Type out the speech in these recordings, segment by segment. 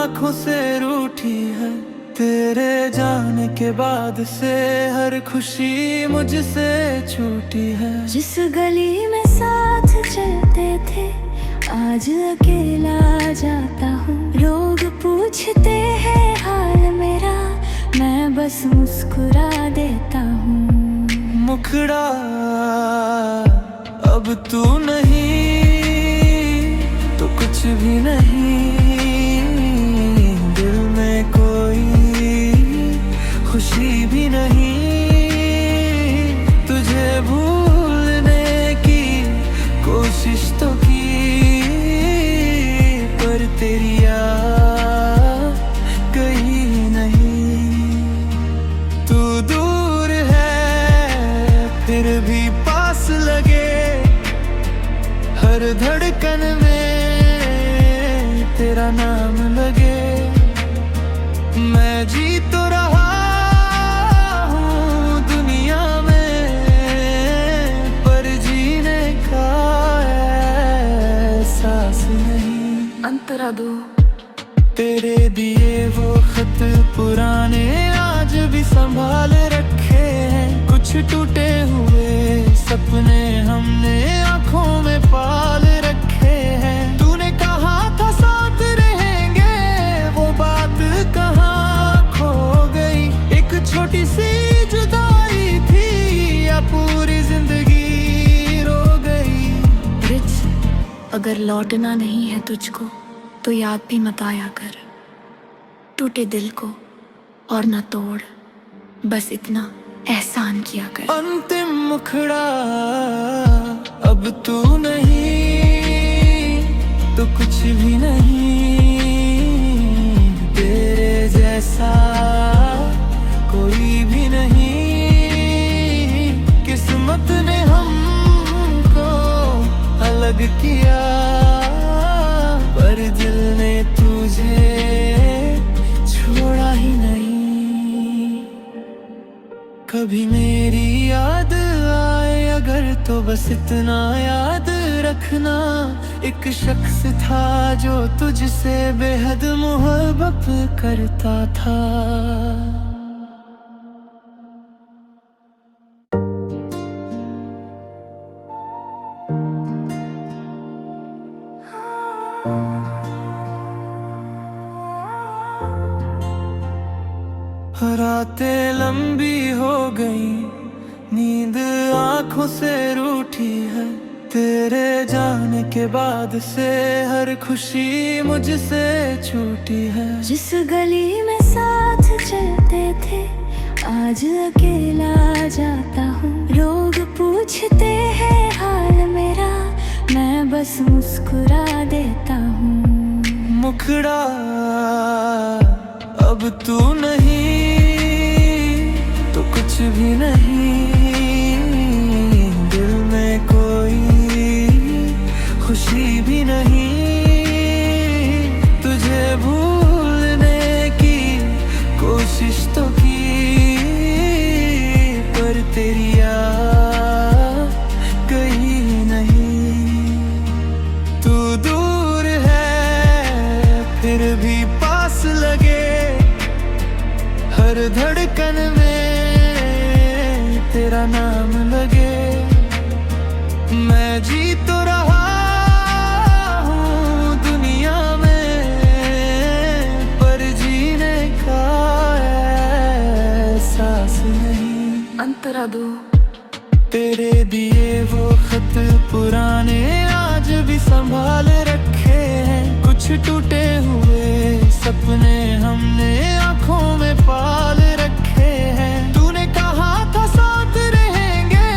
आंखों से रूठी है। तेरे जाने के बाद से हर खुशी मुझसे छूटी है। जिस गली में साथ चलते थे आज अकेला जाता हूँ। लोग पूछते हैं हाल मेरा, मैं बस मुस्कुरा देता हूँ। मुखड़ा अब तू नहीं तो कुछ भी नहीं। दिल में कोई खुशी भी नहीं। तुझे भूलने की कोशिश तो की पर तेरी याद कहीं नहीं। तू दूर है फिर भी पास लगे। हर धड़कन में तेरा नाम लगे। मैं जी तो रहा हूँ दुनिया में पर जीने का एहसास नहीं। अंतरा दो तेरे दिए वो खत पुराने आज भी संभाल रखे हैं। कुछ टूटे हुए सपने हमने आंखों में पाल रखे हैं। तूने कहा था साथ रहेंगे, वो बात कहाँ खो गई। एक छोटी सी जुदाई थी या पूरी जिंदगी रो गई। रिच, अगर लौटना नहीं है तुझको तो याद भी मत आया कर। टूटे दिल को और न तोड़, बस इतना एहसान किया कर। अंतिम मुखड़ा अब तू नहीं तो कुछ भी नहीं। तेरे जैसा कोई भी नहीं। किस्मत ने हमको अलग किया पर दिल ने तुझे छोड़ा ही नहीं। कभी मेरी याद आए अगर तो बस इतना याद रखना। एक शख्स था जो तुझसे बेहद मोहब्बत करता था। रातें लंबी हो गई, नींद आंखों से रूठी है। तेरे जाने के बाद से हर खुशी मुझसे छूटी है। जिस गली में साथ चलते थे आज अकेला जाता हूँ। लोग पूछते हैं हाल मेरा, मैं बस मुस्कुरा देता हूँ। मुखड़ा अब तू नहीं तो कुछ भी नहीं। दिल में कोई खुशी भी नहीं। तुझे भूलने की कोशिश तो की पर तेरी याद कहीं नहीं। तू दूर है फिर भी पास लगे। हर धड़कन में तेरा नाम लगे। मैं जी तो रहा हूँ दुनिया में पर जीने का एहसास नहीं। अंतरा दो तेरे दिए वो खत पुराने आज भी संभाल रखे हैं। कुछ टूटे हुए सपने हमने आंखों में पाल रखे हैं। तूने कहा था साथ रहेंगे,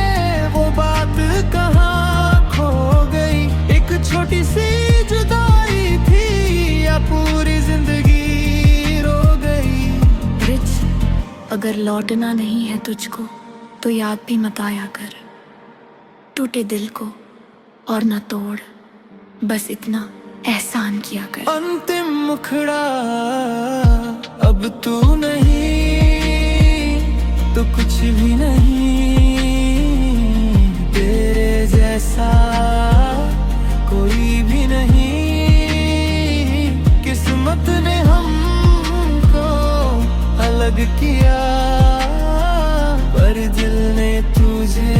वो बात कहाँ खो गई। एक छोटी सी जुदाई थी या पूरी जिंदगी रो गई। रिच, अगर लौटना नहीं है तुझको तो याद भी मत आया कर। टूटे दिल को और न तोड़, बस इतना एहसान किया कर। अंतिम मुखड़ा अब तू नहीं तो कुछ भी नहीं। तेरे जैसा कोई भी नहीं। किस्मत ने हम अलग किया, पर दिल ने तुझे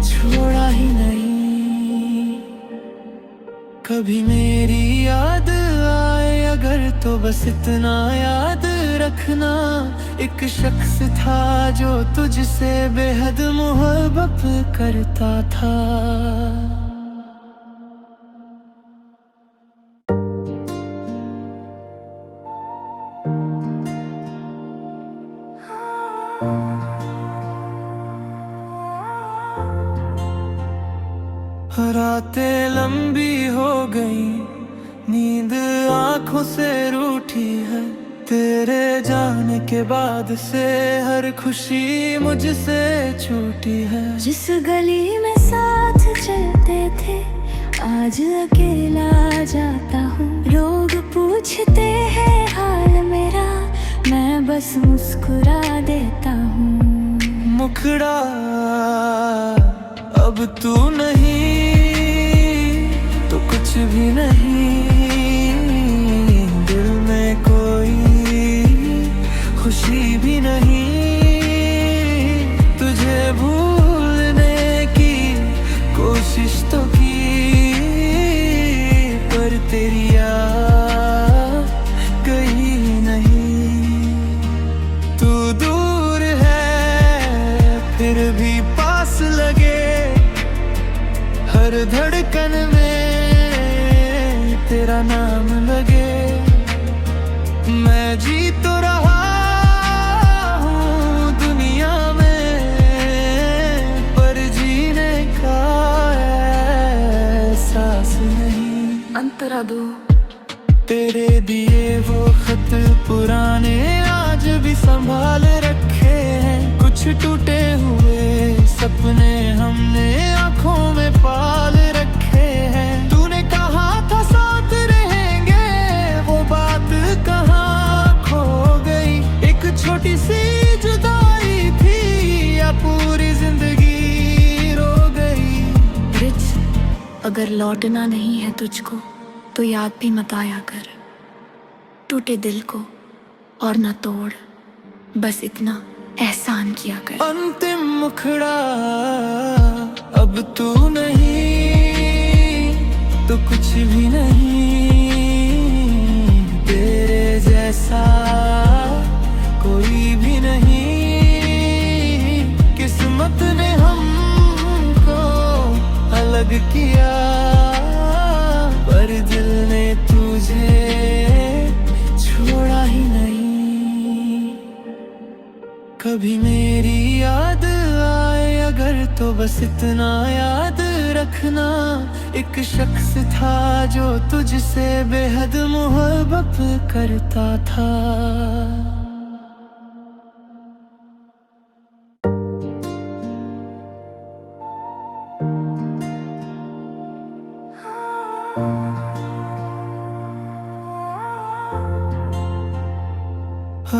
छोड़ा ही नहीं। कभी मेरी याद आए अगर तो बस इतना याद रखना, एक शख्स था जो तुझसे बेहद मोहब्बत करता था। रातें लंबी हो गई, नींद आंखों से रूठी है, तेरे जाने के बाद से हर खुशी मुझसे छूटी है। जिस गली में साथ चलते थे आज अकेला जाता हूँ, लोग पूछते हैं हाल मेरा, मैं बस मुस्कुरा देता हूँ। मुखड़ा अब तू नहीं तो कुछ भी नहीं, दिल में कोई खुशी भी नहीं। तुझे भूलने की कोशिश तो की, पर तेरी याद गई नहीं। तू दूर है फिर भी पास लगे, हर धड़कन में तेरा नाम लगे। मैं जी तो रहा हूँ दुनिया में, पर जीने का एहसास नहीं। अंतरा दो तेरे दिए वो खत पुराने आज भी संभाल रखे हैं, कुछ टूटे हुए सपने हमने आँखों में पाल रखे हैं। तूने कहा था साथ रहेंगे, वो बात कहाँ खो गई। एक छोटी सी जुदाई थी या पूरी जिंदगी रो गई। ब्रिज, अगर लौटना नहीं है तुझको तो याद भी मत आया कर, टूटे दिल को और न तोड़, बस इतना एहसान किया कर। अंतिम मुखड़ा अब तू नहीं तो कुछ भी नहीं, तेरे जैसा कोई भी नहीं। किस्मत ने हमको अलग किया, पर दिल ने तुझे छोड़ा ही नहीं। कभी मेरी याद आए अगर तो बस इतना याद रखना, एक शख्स था जो तुझसे बेहद मोहब्बत करता था।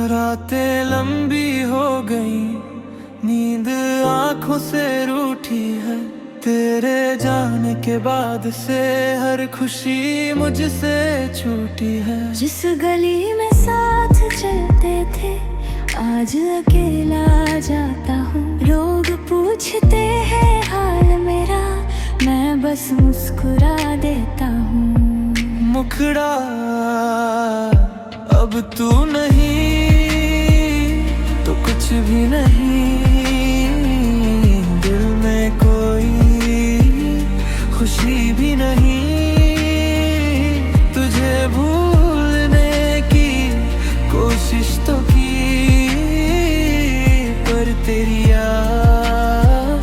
रातें लंबी हो गई, नींद आंखों से रूठी है, तेरे जाने के बाद से हर खुशी मुझसे छूटी है। जिस गली में साथ चलते थे आज अकेला जाता हूँ, लोग पूछते हैं हाल मेरा, मैं बस मुस्कुरा देता हूँ। मुखड़ा अब तू नहीं तो कुछ भी नहीं, दिल में कोई खुशी भी नहीं। तुझे भूलने की कोशिश तो की, पर तेरी याद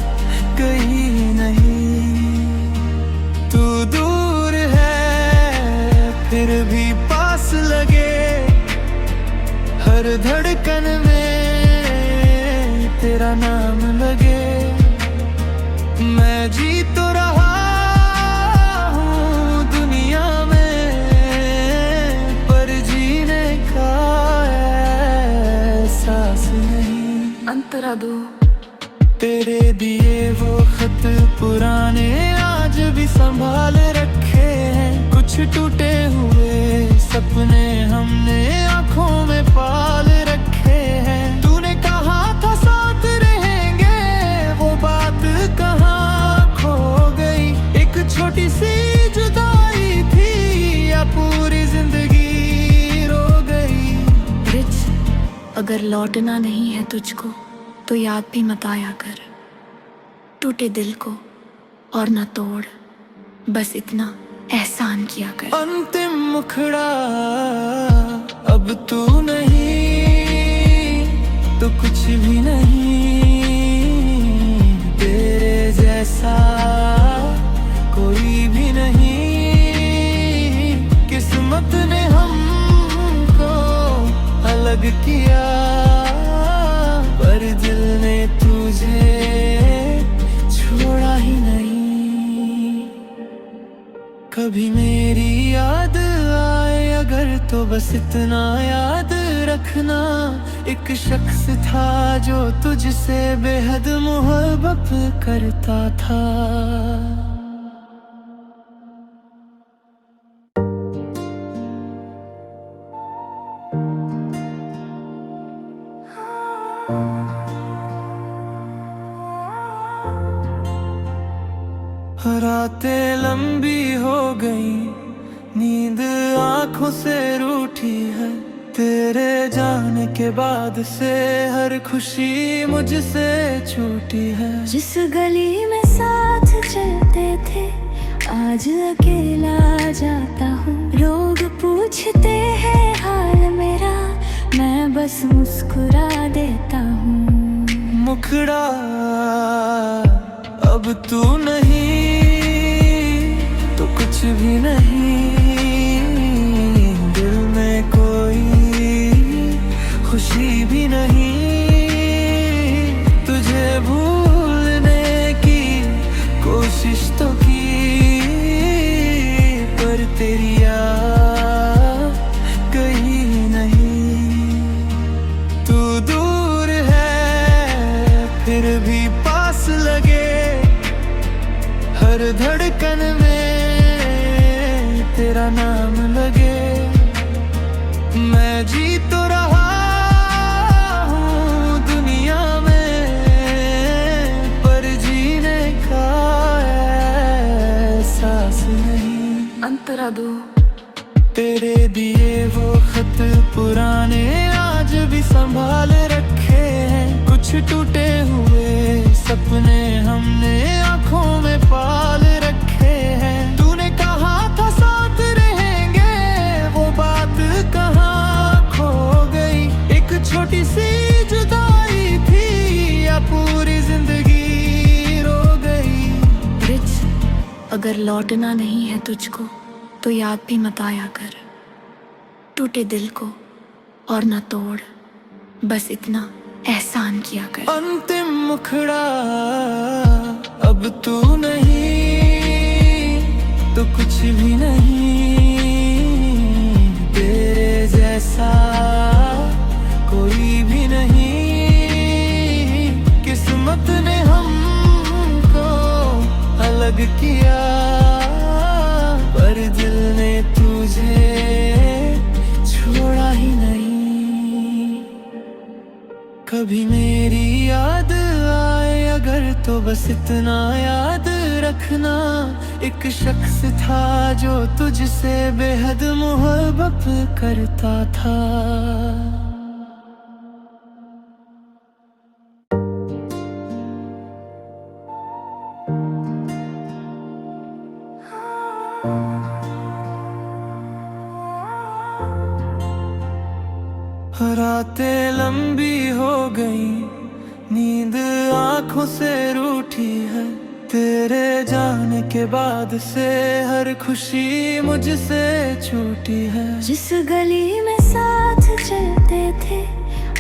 गई नहीं। तू दूर है फिर भी पास लगे, हर धड़कन में तेरा नाम लगे। मैं जी तो रहा हूँ दुनिया में, पर जीने का एहसास नहीं। अंतरा दो तेरे दिए वो खत पुराने आज भी संभाल रखे हैं, कुछ टूटे हुए सपने हमने आँखों में पाल रखे। अगर लौटना नहीं है तुझको तो याद भी मत आया कर। टूटे दिल को और न तोड़, बस इतना एहसान किया कर। अंतिम मुखड़ा अब तू नहीं तो कुछ भी नहीं, तेरे जैसा कोई भी नहीं। किस्मत ने हमको अलग किया, पर दिल ने तुझे छोड़ा ही नहीं। कभी मेरी याद आए अगर तो बस इतना याद रखना, एक शख्स था जो तुझसे बेहद मोहब्बत करता था। रातें लंबी हो गई, नींद आंखों से रूठी है। तेरे जाने के बाद से हर खुशी मुझसे छूटी है। जिस गली में साथ चलते थे आज अकेला जाता हूँ। लोग पूछते हैं हाल मेरा, मैं बस मुस्कुरा देता हूँ। मुखड़ा अब तू नहीं तो कुछ भी नहीं, दिल में कोई खुशी भी नहीं। तुझे भूलने की कोशिश तो की, पर तेरी याद कहीं नहीं। तू दूर है फिर भी पास लगे, हर धड़कन में तेरा नाम लगे। मैं जी तो रहा हूँ दुनिया में, पर जीने का एहसास नहीं। अंतरा दो तेरे दिए वो खत पुराने आज भी संभाल रखे हैं। कुछ टूटे हुए सपने हमने आँखों में पाल रखे हैं। तूने कहा था साथ रहेंगे, वो बात कहाँ खो गई। एक छोटी सी जुदाई थी या पूरी जिंदगी रो गई। रिच, अगर लौटना नहीं है तुझको तो याद भी मत आया कर। टूटे दिल को और न तोड़, बस इतना एहसान किया कर। अंतिम मुखड़ा अब तू नहीं तो कुछ भी नहीं, तेरे जैसा कोई भी नहीं। किस्मत ने हमको अलग किया, पर दिल ने तुझे छोड़ा ही नहीं। कभी मेरी याद आए अगर तो बस इतना याद रखना, एक शख्स था जो तुझसे बेहद मोहब्बत करता था। रातें लंबी हो गई, नींद आंखों से रूठी है। तेरे जाने के बाद से हर खुशी मुझसे छूटी है। जिस गली में साथ चलते थे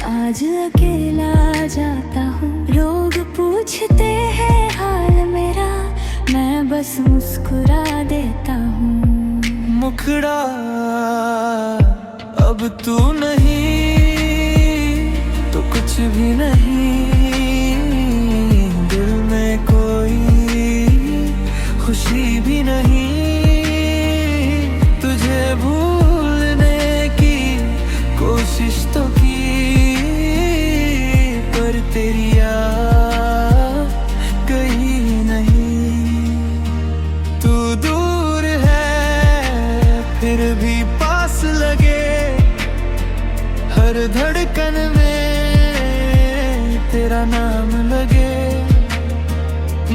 आज अकेला जाता हूँ। लोग पूछते हैं हाल मेरा, मैं बस मुस्कुरा देता हूँ। मुखड़ा अब तू नहीं तो कुछ भी नहीं, दिल में कोई खुशी भी नहीं। तुझे भूलने की कोशिश तो की, पर तेरी याद कहीं नहीं। तू दूर है फिर भी पास लगे, हर धड़कन में तेरा नाम लगे।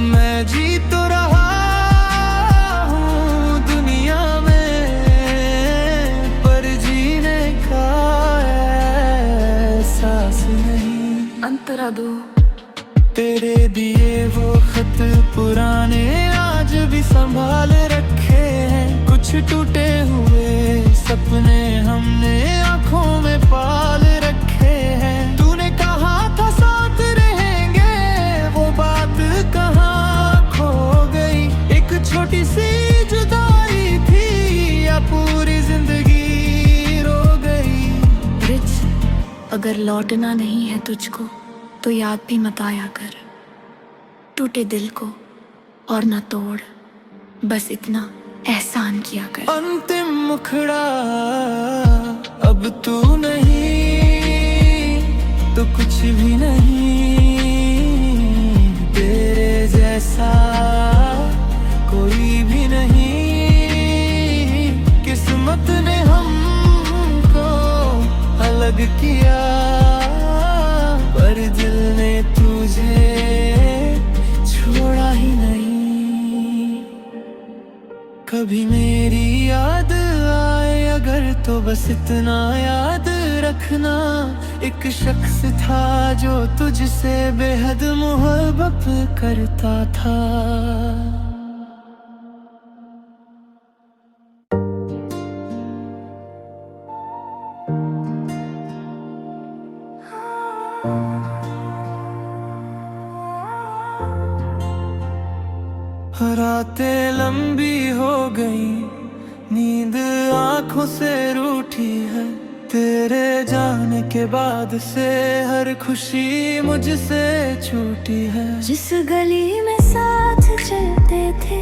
मैं जी तो रहा हूँ दुनिया में, पर जीने का एहसास नहीं। अंतरा दो तेरे दिए वो खत पुराने आज भी संभाल रखे हैं। कुछ टूटे हुए सपने हमने आँखों में पाल रखे हैं। तूने कहा था साथ रहेंगे, वो बात कहाँ खो गई। एक छोटी सी जुदाई थी या पूरी जिंदगी रो गई। ब्रिज, अगर लौटना नहीं है तुझको तो याद भी मत आया कर। टूटे दिल को और न तोड़, बस इतना एहसान किया कर। अंतिम मुखड़ा अब तू नहीं तो कुछ भी नहीं। तेरे जैसा कोई भी नहीं। किस्मत ने हमको अलग किया, पर दिल ने तुझे छोड़ा ही नहीं। कभी मेरी याद आए अगर तो बस इतना याद रखना, एक शख्स था जो तुझसे बेहद मोहब्बत करता था। रातें लंबी हो गई, नींद आंखों से रूठी है। तेरे जाने के बाद से हर खुशी मुझसे छूटी है। जिस गली में साथ चलते थे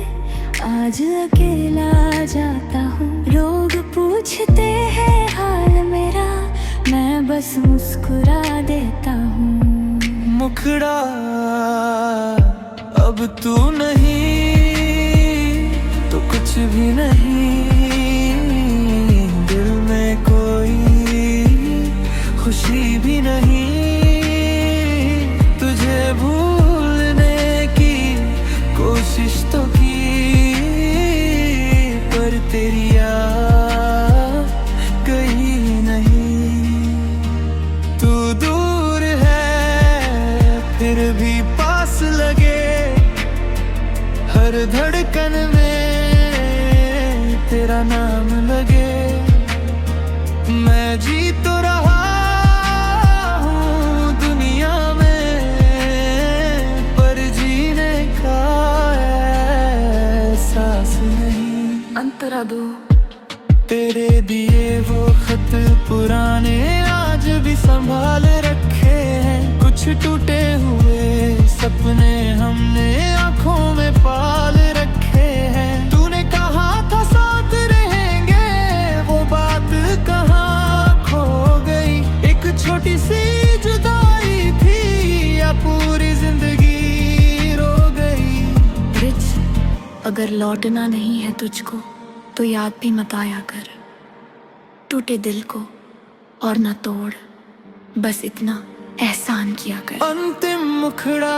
आज अकेला जाता हूँ। लोग पूछते हैं हाल मेरा, मैं बस मुस्कुरा देता हूँ। मुखड़ा अब तू नहीं तो कुछ भी नहीं। दिल में कोई खुशी भी नहीं। तुझे भूलने की कोशिश तो की, पर तेरी याद कहीं नहीं। तू दूर है फिर भी पास लगे। हर धड़कन में तेरा नाम लगे। मैं जी तो रहा हूँ दुनिया में, पर जीने का एहसास नहीं। अंतरा दो तेरे दिए वो खत पुराने आज भी संभाल रखे हैं। कुछ टूटे हुए सपने हमने आँखों में पाल रखे हैं। तूने कहा था साथ रहेंगे, वो बात कहाँ खो गई। एक छोटी सी जुदाई थी या पूरी जिंदगी रो गई। ब्रिज, अगर लौटना नहीं है तुझको तो याद भी मत आया कर। टूटे दिल को और न तोड़, बस इतना एहसान किया कर। अंतिम मुखड़ा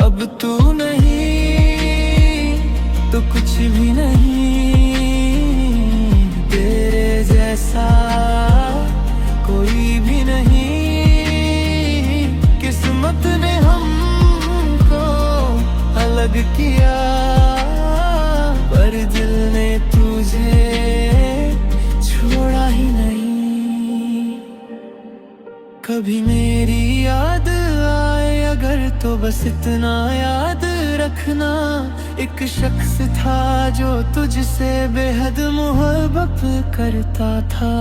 अब तू नहीं तो कुछ भी नहीं। तेरे जैसा कोई भी नहीं। किस्मत ने हमको अलग किया, पर दिल ने तुझे छोड़ा ही नहीं। कभी मेरी याद आए अगर तो बस इतना याद रखना, एक शख्स था जो तुझसे बेहद मोहब्बत करता था।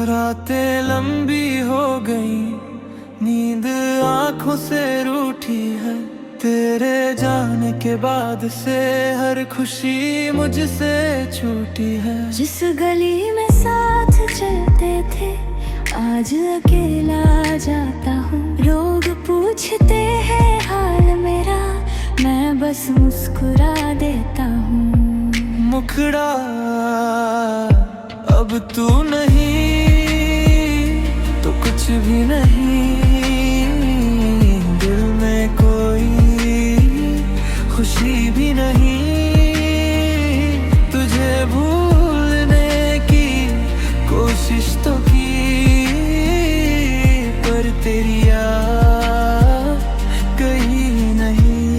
रातें लंबी हो गई, नींद आंखों से रूठी है। तेरे जाने के बाद से हर खुशी मुझसे छूटी है। जिस गली में साथ चलते थे आज अकेला जाता हूँ। लोग पूछते हैं हाल मेरा, मैं बस मुस्कुरा देता हूँ। मुखड़ा अब तू नहीं तो कुछ भी नहीं, दिल में कोई खुशी भी नहीं। तुझे भूलने की कोशिश तो की, पर तेरी याद कहीं नहीं।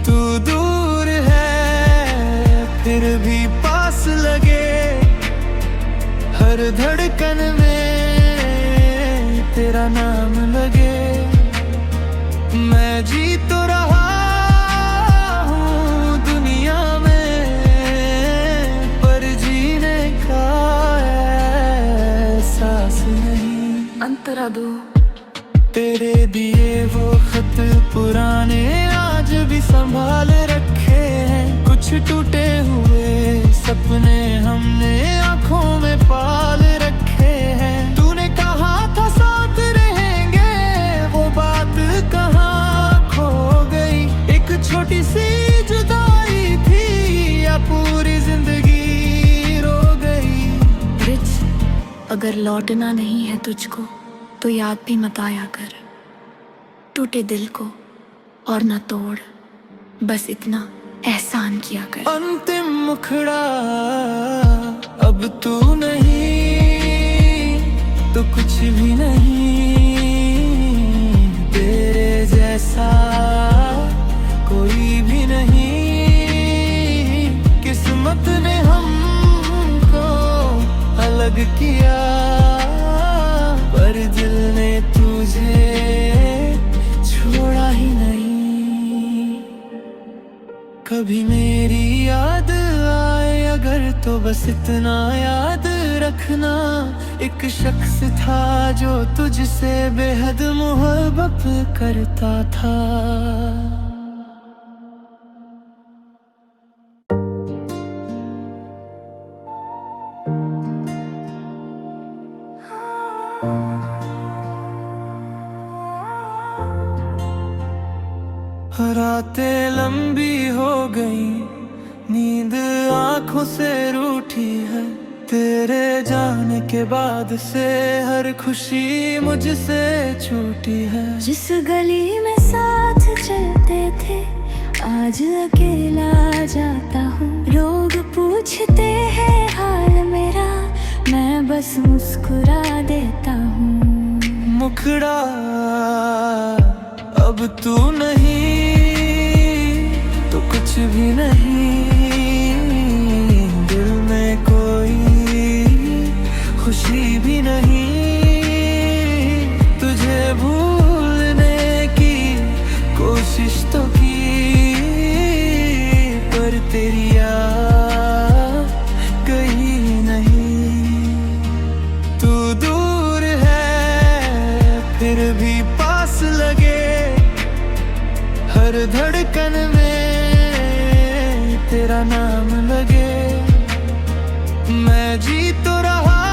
तू दूर है फिर भी पास लगे, हर धड़कन में तेरा नाम लगे। मैं जी तो रहा हूँ दुनिया में, पर जीने का एहसास नहीं। अंतरा दो तेरे दिए वो खत पुराने आज भी संभाल रखे हैं। कुछ टूटे हुए सपने हमने आँखों में पाल रखे हैं। तूने कहा था साथ रहेंगे, वो बात कहाँ खो गई। एक छोटी सी जुदाई थी या पूरी जिंदगी रो गई। रिच, अगर लौटना नहीं है तुझको तो याद भी मत आया कर। टूटे दिल को और न तोड़, बस इतना एहसान किया कर। अंतिम मुखड़ा अब तू नहीं तो कुछ भी नहीं, तेरे जैसा कोई भी नहीं। किस्मत ने हमको अलग किया, पर दिल ने तुझे छोड़ा ही नहीं। कभी मेरी याद आए अगर तो बस इतना याद रखना, एक शख्स था जो तुझसे बेहद मोहब्बत करता था। रातें लंबी हो गई, नींद आंखों से रूठी है। तेरे जाने के बाद से हर खुशी मुझसे छूटी है। जिस गली में साथ चलते थे आज अकेला जाता हूँ। लोग पूछते हैं हाल मेरा, मैं बस मुस्कुरा देता हूँ। मुखड़ा अब तू नहीं तो कुछ भी नहीं, दिल में कोई खुशी भी नहीं। तुझे भूलने की कोशिश तो की, पर तेरी याद कहीं नहीं। तू दूर है फिर भी पास लगे, हर धड़कन में तेरा नाम लगे। मैं जी तो रहा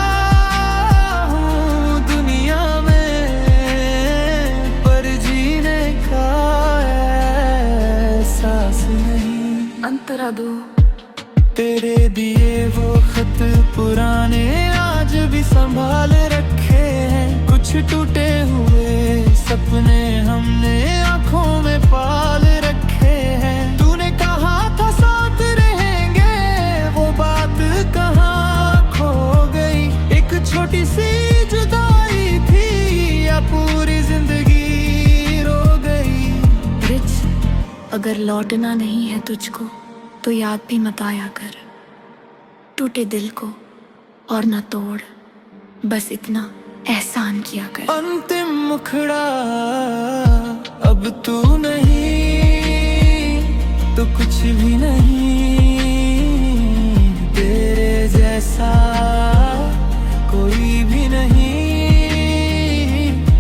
हूँ दुनिया में, पर जीने का एहसास नहीं। अंतरा दो तेरे दिए वो खत पुराने आज भी संभाल रखे हैं। कुछ टूटे हुए सपने हमने आँखों में पाल रखे हैं। तूने कहा था साथ रहेंगे, वो बात कहाँ खो गई। एक छोटी सी जुदाई थी या पूरी जिंदगी रो गई। रिच, अगर लौटना नहीं है तुझको तो याद भी मत आया कर। टूटे दिल को और न तोड़, बस इतना एहसान किया कर। अंतिम मुखड़ा अब तू नहीं तो कुछ भी नहीं, तेरे जैसा कोई भी नहीं।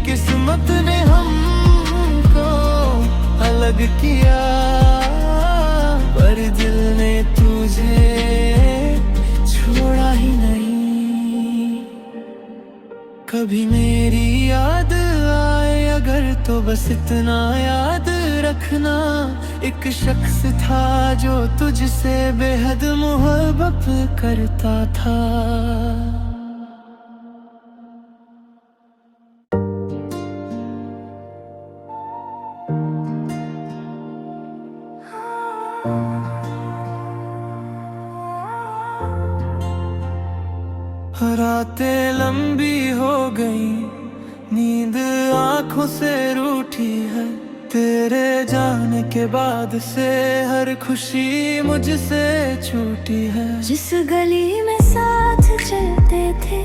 किस्मत ने हमको किया, पर दिल ने तुझे छोड़ा ही नहीं। कभी मेरी याद आए अगर तो बस इतना याद रखना, एक शख्स था जो तुझसे बेहद मोहब्बत करता था। रातें लंबी हो गई, नींद आंखों से रूठी है, तेरे जाने के बाद से हर खुशी मुझसे छूटी है। जिस गली में साथ चलते थे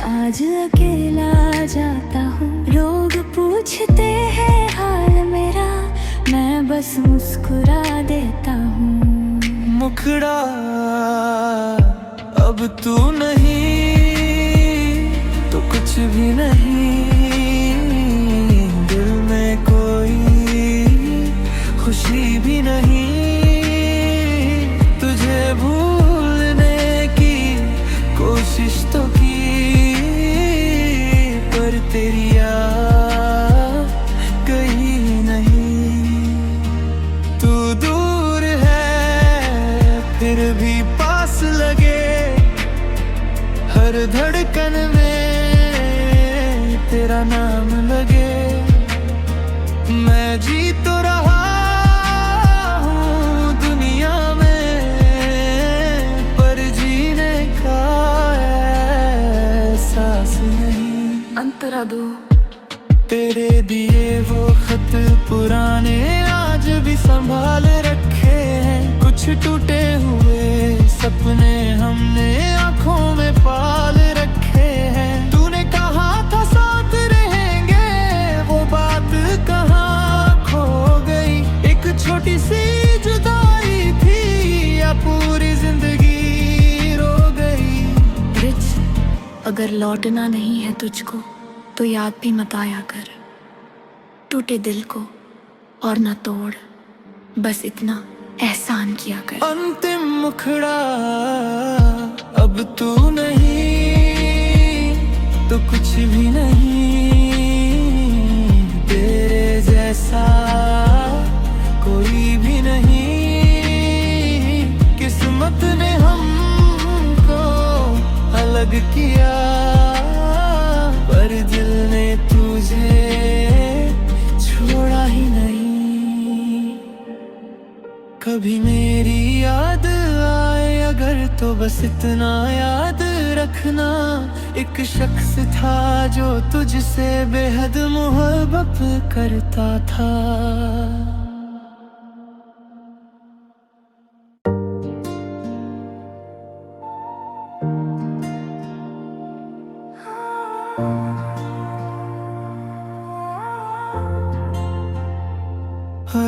आज अकेला जाता हूँ, लोग पूछते हैं हाल मेरा, मैं बस मुस्कुरा देता हूँ। मुखड़ा अब तू नहीं तो कुछ भी नहीं, दिल में कोई खुशी भी नहीं। तुझे भूलने की कोशिश तो की, पर तेरी याद कहीं नहीं। तू दूर है फिर भी पास लगे, हर धड़कन में तेरा नाम लगे। मैं जी तो रहा हूँ दुनिया में, पर जीने का एहसास नहीं। अंतरा दो तेरे दिए वो खत पुराने आज भी संभाल रखे हैं, कुछ टूटे हुए सपने हमने आँखों में पाल रखे हैं। तूने कहा था साथ रहेंगे, वो बात कहाँ खो गई। एक छोटी सी जुदाई थी या पूरी जिंदगी रो गई। ब्रिज, अगर लौटना नहीं है तुझको तो याद भी मत आया कर, टूटे दिल को और न तोड़, बस इतना एहसान किया कर। अंतिम मुखड़ा अब तू नहीं तो कुछ भी नहीं, तेरे जैसा कोई भी नहीं। किस्मत ने हमको अलग किया, पर दिल ने तुझे छोड़ा ही नहीं। कभी मेरी याद आए अगर तो बस इतना याद रखना, एक शख्स था जो तुझसे बेहद मोहब्बत करता था।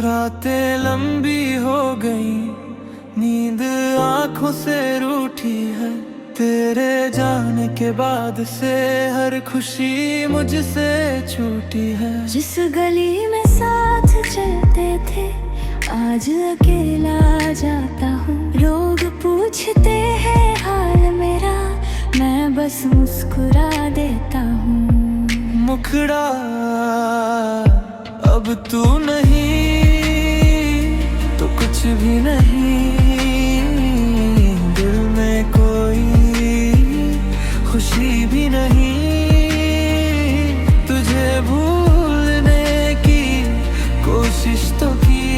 रातें लंबी हो गई, नींद आंखों से रूठी है, तेरे जाने के बाद से हर खुशी मुझसे छूटी है। जिस गली में साथ चलते थे आज अकेला जाता हूँ, लोग पूछते हैं हाल मेरा, मैं बस मुस्कुरा देता हूँ। मुखड़ा अब तू नहीं तो कुछ भी नहीं, दिल में कोई खुशी भी नहीं। तुझे भूलने की कोशिश तो की,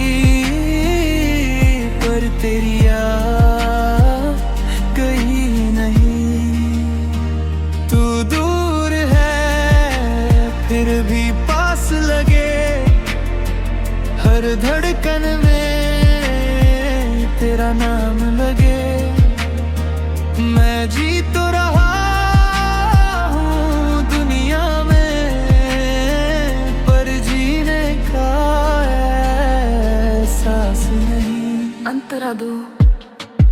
पर तेरी याद कहीं नहीं। तू दूर है फिर भी पास लगे, हर धड़कन में तेरा नाम लगे। मैं जी तो रहा हूँ दुनिया में, पर जीने का एहसास नहीं। अंतरा दो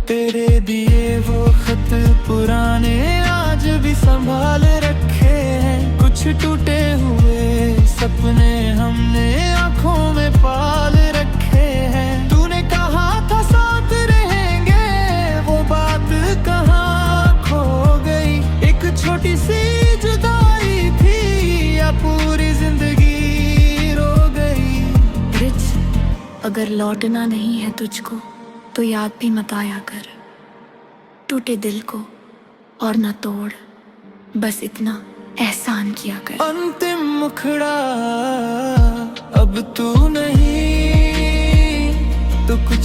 तेरे दिए वो खत पुराने आज भी संभाल रखे हैं, कुछ टूटे हुए सपने हमने आँखों में पाल रखे। अगर लौटना नहीं है तुझको तो याद भी मत आया कर। टूटे दिल को और ना तोड़, बस इतना एहसान किया कर। अंतिम मुखड़ा अब तू नहीं तो कुछ